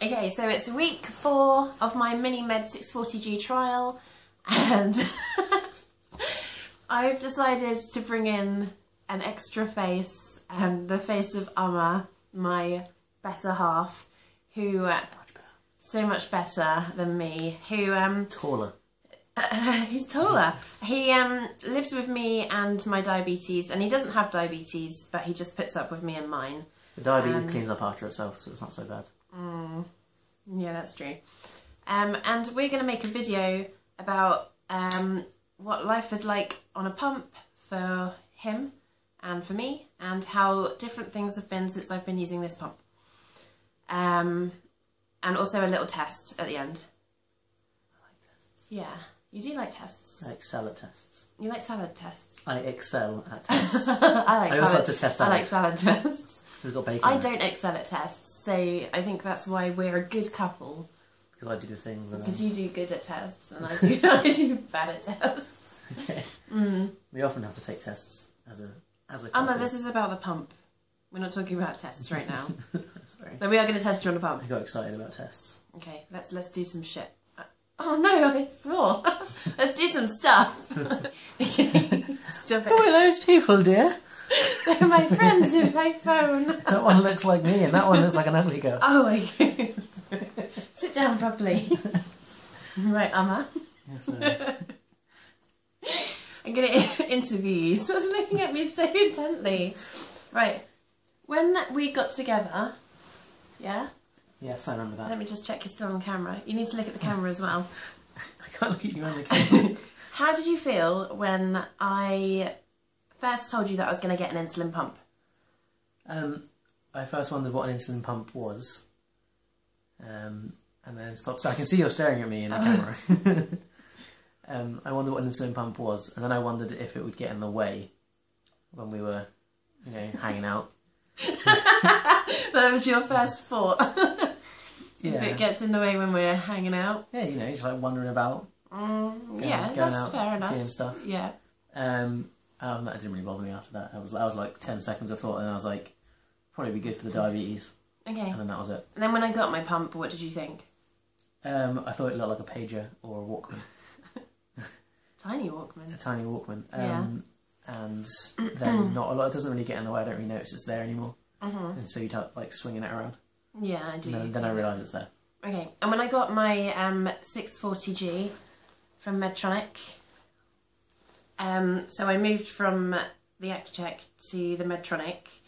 Okay, so it's week 4 of my MiniMed 640G trial, and I've decided to bring in an extra face, the face of Amma, my better half, who so much better than me, who taller. He's taller. He lives with me and my diabetes, and he doesn't have diabetes, but he just puts up with me and mine. The diabetes cleans up after itself, so it's not so bad. Yeah, that's true. And we're going to make a video about what life is like on a pump for him and for me, and how different things have been since I've been using this pump. And also a little test at the end. I like tests. Yeah, you do like tests. I like salad tests. You like salad tests. I excel at tests. I also like to test salads. I like salad tests. It's got bacon. I don't excel at tests, so I think that's why we're a good couple. Because I do the things. Because you do good at tests, and I do bad at tests. Okay. We often have to take tests as a couple. Amma, this is about the pump. We're not talking about tests right now. I'm sorry. No, we are going to test you on the pump. I got excited about tests. Okay, let's do some shit. Oh no, I swore. Let's do some stuff. Stop Who are those people, dear? They're my friends in my phone. That one looks like me, and that one looks like an ugly girl. Oh my god. Sit down properly. Right, Amma. Yes, sorry. I'm going to interview you. Stop looking at me so intently. Right. When we got together, yeah? Yes, I remember that. Let me just check you're still on camera. You need to look at the camera as well. I can't look at you on the camera. How did you feel when I first told you that I was going to get an insulin pump? I first wondered what an insulin pump was. And then stopped. So I can see you're staring at me in the camera. I wondered what an insulin pump was, and then I wondered if it would get in the way when we were, hanging out. That was your first thought. Yeah. If it gets in the way when we're hanging out. Yeah, just like wandering about. Yeah, going that's out, fair enough. doing stuff. Yeah. That didn't really bother me after that. I was like 10 seconds of thought, and I was like, probably be good for the diabetes. Okay. And then that was it. And then when I got my pump, what did you think? I thought it looked like a pager or a Walkman. Tiny Walkman. A tiny Walkman. Yeah. And then not a lot. It doesn't really get in the way. I don't really notice it's there anymore. And so you'd have like swinging it around. Yeah, I do. And then I realised it's there. Okay. And when I got my 640G from Medtronic, so I moved from the Accucheck to the Medtronic.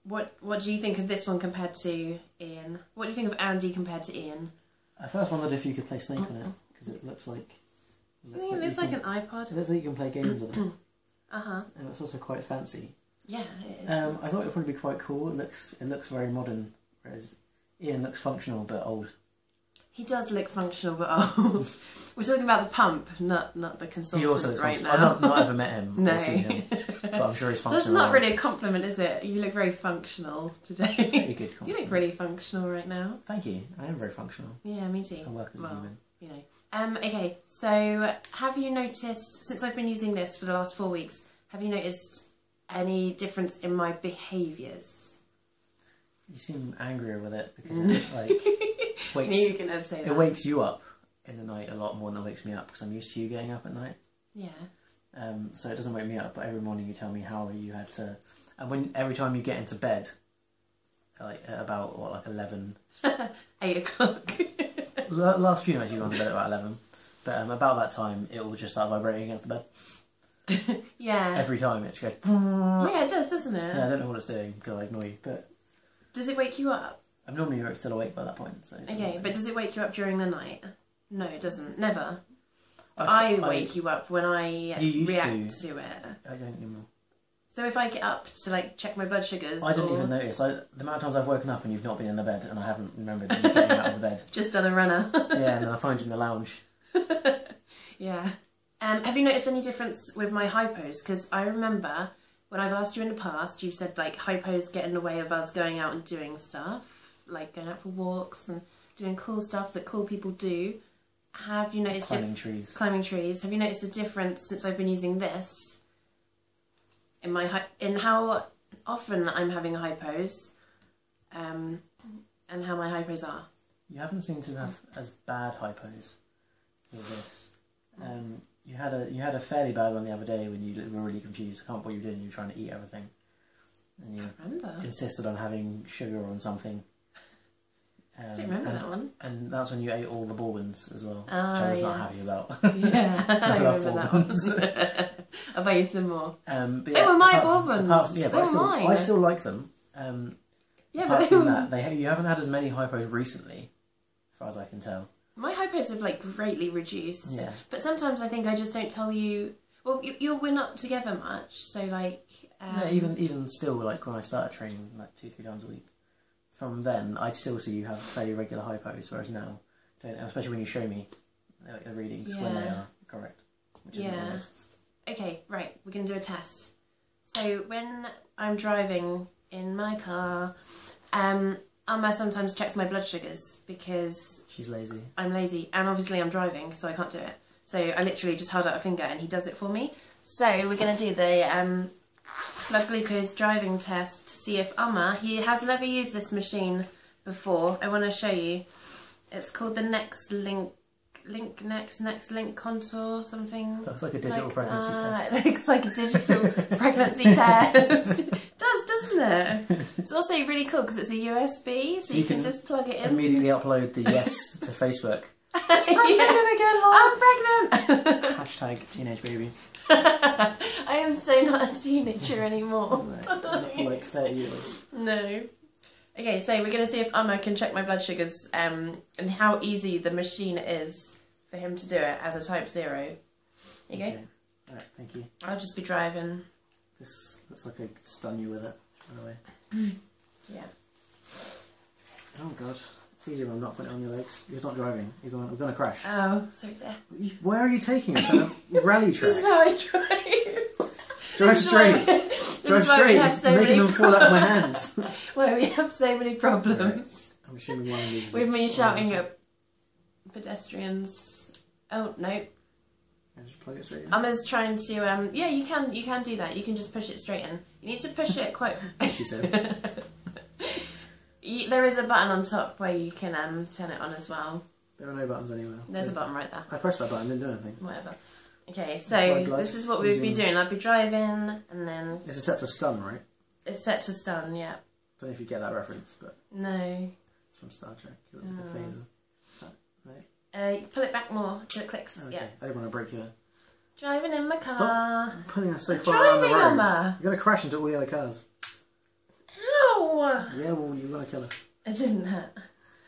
What do you think of this one compared to Ian? What do you think of Andy compared to Ian? I first wondered if you could play Snake on it, because it looks like... It looks like an iPod. It looks like you can play games on it. Uh-huh. And it's also quite fancy. Yeah, it is. I thought it would probably be quite cool. It looks very modern, whereas Ian looks functional but old. He does look functional but old. We're talking about the pump, not the consultant. He also looks right functional. now. I've not ever met him No. or seen him, but I'm sure he's functional. That's not really a compliment, is it? You look very functional today. Pretty good You compliment. look really functional right now. Thank you. I am very functional. Yeah, me too. I work as a human. You know. Okay, so have you noticed, since I've been using this for the last 4 weeks, have you noticed any difference in my behaviours? You seem angrier with it because it like You can say that. it wakes you up in the night a lot more than it wakes me up because I'm used to you getting up at night. Yeah. So it doesn't wake me up, but every morning you tell me how you had to, and every time you get into bed, like at about what, like 11. 8 o'clock. Last few nights you gone to bed at about 11, but about that time it will just start vibrating against the bed. Yeah. Every time it just goes. Yeah, it does, doesn't it? Yeah, I don't know what it's doing because I ignore you, but Does it wake you up? I'm normally still awake by that point. So Okay, but does it wake you up during the night? No, it doesn't. Never. I wake you up when I react to it. I don't anymore. So if I get up to like check my blood sugars, I didn't even notice. The amount of times I've woken up and you've not been in the bed, and I haven't remembered that you're getting out of the bed. Just done a runner. Yeah, and then I find you in the lounge. Yeah. Have you noticed any difference with my hypos? Because I remember when I've asked you in the past, you said like hypos get in the way of us going out and doing stuff, like going out for walks and doing cool stuff that cool people do. Have you noticed climbing trees? Climbing trees. Have you noticed a difference since I've been using this in how often I'm having hypos? and how my hypos are. You haven't seemed to have as bad hypos with this. You had a fairly bad one the other day when you were really confused. I can't remember what you were doing. You were trying to eat everything, and you insisted on having sugar on something. I don't remember that one. And that's when you ate all the bourbons as well, which I was not happy about. Yeah, I remember that one. I'll buy you some more. They were my bourbons. They were mine. I still like them. Yeah, apart from that, you haven't had as many hypos recently, as far as I can tell. My hypos have like greatly reduced. Yeah. But sometimes I think I just don't tell you. Well, we're not together much, so like. No, even still, like when I started training, like 2-3 times a week. From then, I'd still see you have fairly regular hypos, whereas now, especially when you show me the readings when they are correct, which is nice. Okay, right, we're going to do a test. So when I'm driving in my car, Amma sometimes checks my blood sugars because... She's lazy. I'm lazy, and obviously I'm driving, so I can't do it. So I literally just hold out a finger and he does it for me. So we're going to do the blood glucose driving test to see if Amma, he has never used this machine before. I want to show you. It's called the Next Link Contour something. Looks like a digital pregnancy test. It looks like a digital pregnancy test. It does, doesn't it? It's also really cool because it's a USB, so you can just plug it in. Immediately upload the yes to Facebook. I'm pregnant again, Mom. I'm pregnant. Hashtag teenage baby. I am so not a teenager anymore. Not for like 30 years. No. Okay, so we're going to see if Amma can check my blood sugars and how easy the machine is for him to do it as a type 0. Here you go. Alright, thank you. I'll just be driving. This looks like I could stun you with it, by the way. Yeah. Oh god. It's easier when I'm not putting it on your legs. You're not driving. We're going to crash. Oh, sorry, dear. Where are you taking us? On a rally track? This is how I drive. Drive straight. Drive straight. You're making them fall out of my hands. Why we have so many problems. Right. I'm assuming one of these. With me shouting at pedestrians. Oh no. I just plug it straight in. Amma's trying to yeah, you can do that. You can just push it straight in. You need to push it quite. She said. There is a button on top where you can turn it on as well. There are no buttons anywhere. There's a button right there. I pressed that button, didn't do anything. Whatever. Okay, so this is what we would be doing. I'd be driving, and then... This is set to stun, right? It's set to stun, yeah. I don't know if you get that reference, but... No. It's from Star Trek. It looks like a phaser. Right? You pull it back more so it clicks. Okay. Yeah. I didn't want to break you. Driving in my car. Stop putting us so far around the road. Amma. You're going to crash into all the other cars. Ow! Yeah, well, you're going to kill us. It didn't hurt.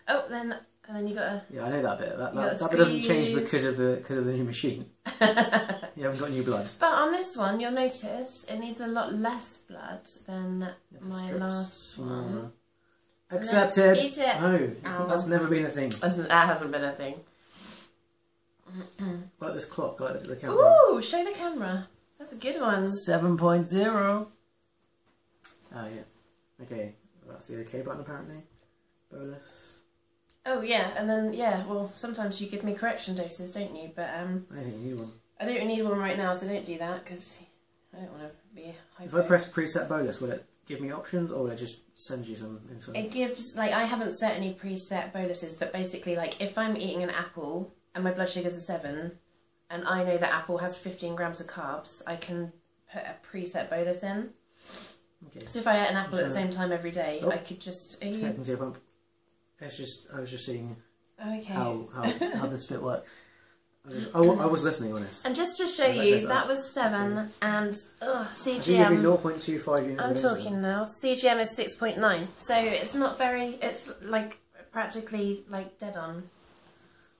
Oh, and then you gotta... Yeah, I know that bit. That bit doesn't change because of the new machine. You haven't got new blood. But on this one, you'll notice it needs a lot less blood than my last one. Accepted. Eat it. No, that's never been a thing. That hasn't been a thing. Like this clock, like the camera. Ooh, show the camera. That's a good one. 7.0. Oh yeah. Okay, that's the OK button apparently. Bolus. Oh yeah, and then well, sometimes you give me correction doses, don't you? But I think you need one. I don't need one right now, so don't do that because I don't want to be hypo. If I press preset bolus, will it give me options, or will it just send you some insulin? It gives, like, I haven't set any preset boluses, but basically, like, if I'm eating an apple and my blood sugars are 7, and I know that apple has 15 grams of carbs, I can put a preset bolus in. Okay. So if I ate an apple at the same time every day, I could just... Technically a pump. It's just, I was just seeing how this bit works. I was listening on this. And just to show you, that was 7, and CGM... I do 0.25 units I'm talking now. CGM is 6.9, so it's not very... It's, like, practically, like, dead on.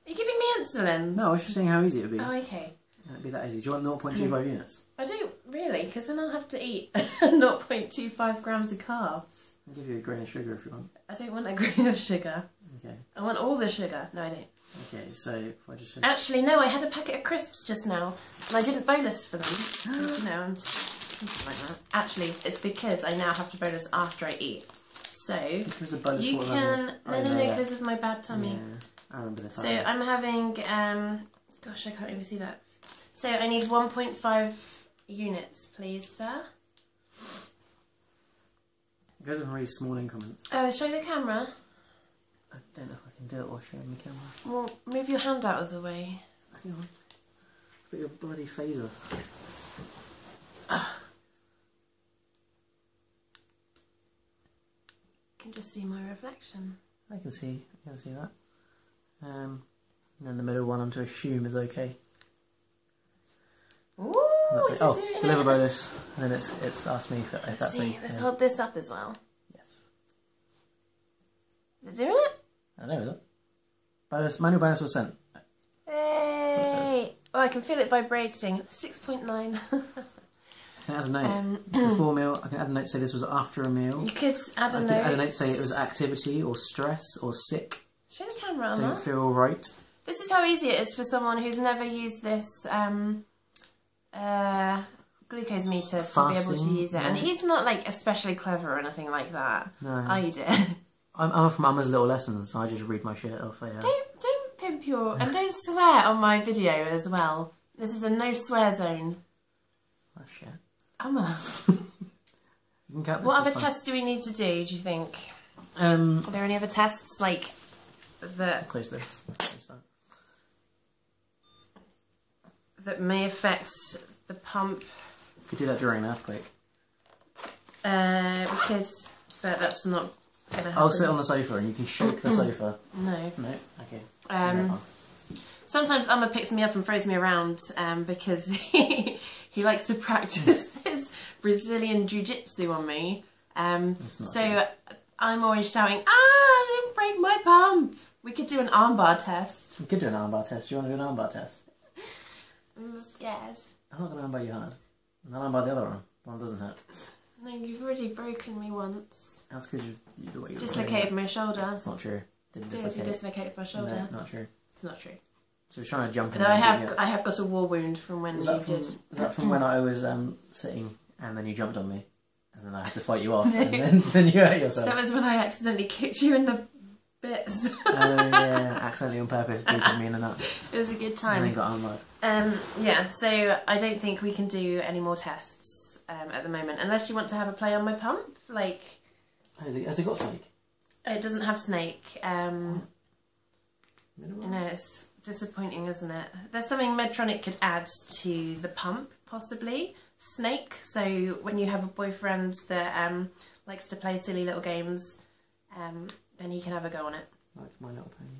Are you giving me insulin? No, I was just saying how easy it would be. Oh, okay. It'd be that easy. Do you want 0.25 units? I don't really, because then I'll have to eat 0.25 grams of carbs. I'll give you a grain of sugar if you want. I don't want a grain of sugar. Okay. I want all the sugar. No, I don't. Okay, so if I just... Actually, no, I had a packet of crisps just now, and I didn't bolus for them. No, I'm just like that. Actually, it's because I now have to bolus after I eat. So, you can... No, because of my bad tummy. Yeah, I remember this. So, I'm having... gosh, I can't even see that. So, I need 1.5 units, please, sir. It goes in really small increments. Oh, show the camera. don't know if I can do it while showing the camera. Well, move your hand out of the way. Hang on. Got your bloody phaser. You can just see my reflection. I can see that. And then the middle one I'm to assume is okay. Ooh, That's is it. Oh, it doing deliver it? by this. And then it's asked me if that's See, a... let's hold this up as well. Yes. Is it doing it? I know, is it? Bonus, manual bonus was sent. Hey! Oh, I can feel it vibrating. 6.9. I can add a note. Before meal, I can add a note to say this was after a meal. You could add a I note. could add a note to say it was activity or stress or sick. Show the camera, Don't Emma. feel right. This is how easy it is for someone who's never used this glucose meter to be able to use it. And he's not like especially clever or anything like that. No. I did. I'm from Emma's Little Lessons, so I just read my shit off. Yeah. Don't pimp your... And don't swear on my video as well. This is a no swear zone. Oh shit. Emma. You can cut this. What other it's fine. tests do we need to do you think? Are Are there any other tests like that close this. Close that may affect the pump? You could do that during an earthquake. We could, but that's not going to happen. I'll sit on the sofa and you can shake the sofa. No. No? Okay. Sometimes Emma picks me up and throws me around because he likes to practice his Brazilian jiu-jitsu on me. So I'm always shouting, I didn't break my pump. We could do an armbar test. We could do an armbar test. Do you want to do an armbar test? I'm scared. I'm not going to armbar you hard. I'll armbar the other one. The one that doesn't hurt. No, you've already broken me once. That's because you the way you Dislocated my shoulder. That's not true. Didn't Did you dislocate. dislocate my shoulder? No, not true. It's not true. So we're trying to jump in. But I have got a war wound from when you did. Was that from when I was sitting and then you jumped on me and then I had to fight you off and then you hurt yourself? That was when I accidentally kicked you in the bits. Oh yeah, accidentally on purpose booted me in the nuts. It was a good And time. then got armoured. Yeah, so I don't think we can do any more tests at the moment, unless you want to have a play on my pump. Like, Has it got snake? it doesn't have snake. Minimal? You know, it's disappointing, isn't it? There's something Medtronic could add to the pump, possibly. Snake. So when you have a boyfriend that likes to play silly little games, then he can have a go on it. Like My Little Pony.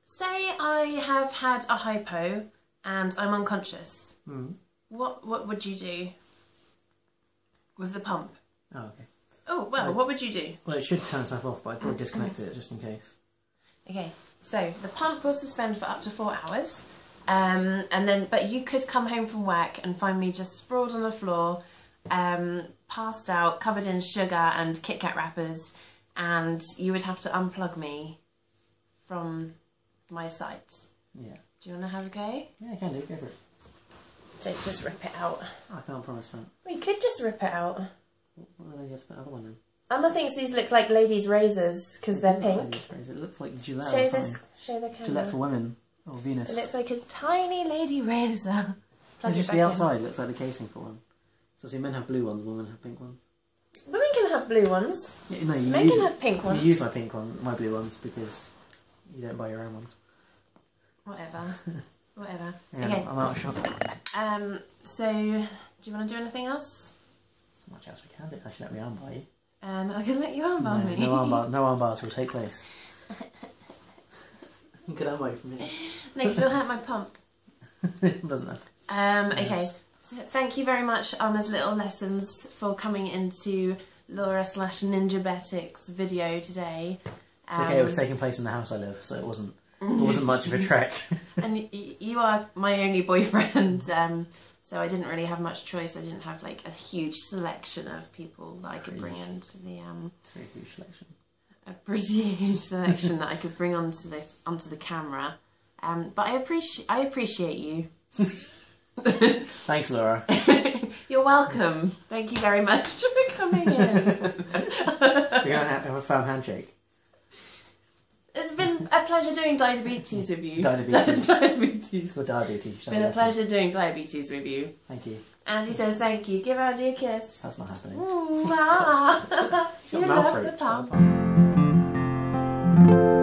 Say I have had a hypo and I'm unconscious. Mm. What would you do with the pump? Oh, okay. Oh, well, what would you do? Well, it should turn itself off, but I'd probably disconnect it just in case. Okay, so the pump will suspend for up to 4 hours, but you could come home from work and find me just sprawled on the floor, passed out, covered in sugar and Kit Kat wrappers, and you would have to unplug me from my sight. Yeah. Do you want to have a go? Yeah, I can do. Go for it. Don't just rip it out. I can't promise that. We could just rip it out. Well, then I guess put another one in. Emma thinks these look like ladies' razors because they're pink. It looks like Gillette Show or something. this. Show the camera. Gillette for women. Or Venus. It looks like a tiny lady razor. Plug it Just back the in. outside looks like the casing for one. So see, men have blue ones, women have pink ones. Women can have blue ones. Yeah, no, you Men use, can have pink ones. You use my blue ones because you don't buy your own ones. Whatever. Whatever. Yeah, Okay. I'm out of shop. So, do you want to do anything else? So much else we can do. Actually, let me armbar you. And I can let you armbar me. No armbars will take place. You can armbar you from here. No, because you'll hurt my pump. Doesn't it? Okay. So thank you very much, Emma's Little Lessons, for coming into Laura/Ninja Betics video today. It's okay, it was taking place in the house I live, so it wasn't much of a trek. And you are my only boyfriend, so I didn't really have much choice. I didn't have like a huge selection of people that I could bring into the It's a very huge selection. a pretty huge selection that I could bring onto the camera. But I appreciate you. Thanks, Laura. You're welcome. Thank you very much for coming in. We're going to have a firm handshake. It's been a pleasure doing diabetes with you. Diabetes. Diabetes. For diabetes. It's been a pleasure doing diabetes with you. Thank you. Andy says thank you. Give Andy a kiss. That's not happening. Mwah. She's got You mouth love rope. the pump. bye.